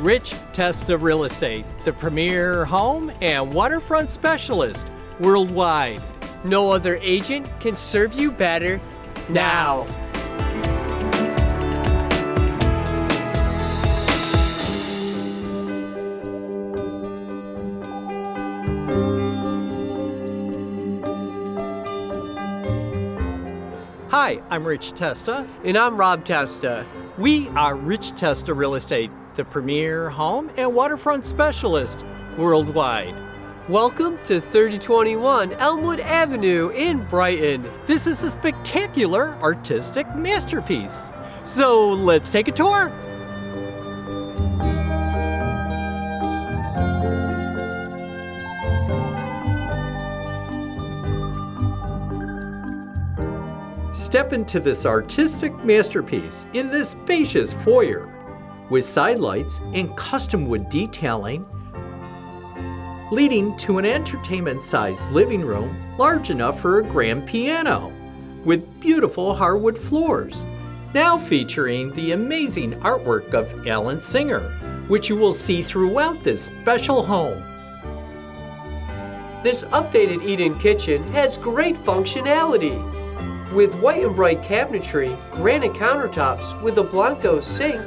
Rich Testa Real Estate, the premier home and waterfront specialist worldwide. No other agent can serve you better now. Hi, I'm Rich Testa. And I'm Rob Testa. We are Rich Testa Real Estate, the premier home and waterfront specialist worldwide. Welcome to 3021 Elmwood Avenue in Brighton. This is a spectacular artistic masterpiece. So let's take a tour. Step into this artistic masterpiece in this spacious foyer with side lights and custom wood detailing, leading to an entertainment-sized living room large enough for a grand piano with beautiful hardwood floors, now featuring the amazing artwork of Alan Singer, which you will see throughout this special home. This updated eat-in kitchen has great functionality. With white and bright cabinetry, granite countertops with a Blanco sink,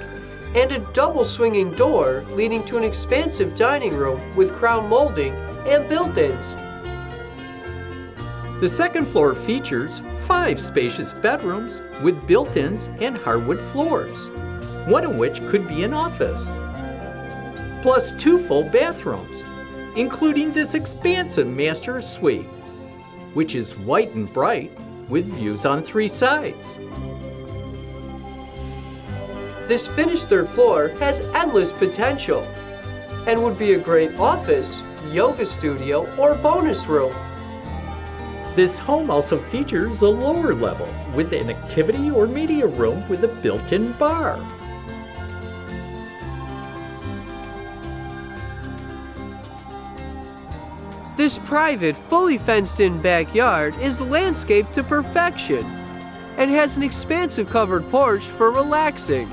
and a double swinging door leading to an expansive dining room with crown molding and built-ins. The second floor features 5 spacious bedrooms with built-ins and hardwood floors, one of which could be an office, plus 2 full bathrooms, including this expansive master suite, which is white and bright with views on 3 sides. This finished third floor has endless potential and would be a great office, yoga studio, or bonus room. This home also features a lower level with an activity or media room with a built-in bar. This private, fully fenced-in backyard is landscaped to perfection and has an expansive covered porch for relaxing.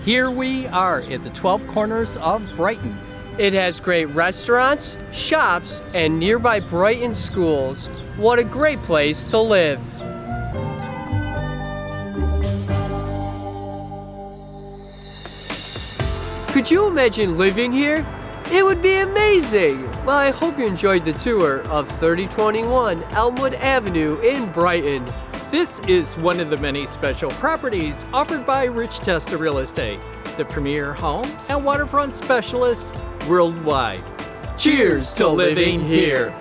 Here we are at the 12 corners of Brighton. It has great restaurants, shops, and nearby Brighton schools. What a great place to live. Could you imagine living here? It would be amazing! Well, I hope you enjoyed the tour of 3021 Elmwood Avenue in Brighton. This is one of the many special properties offered by Rich Testa Real Estate, the premier home and waterfront specialist worldwide. Cheers to living here!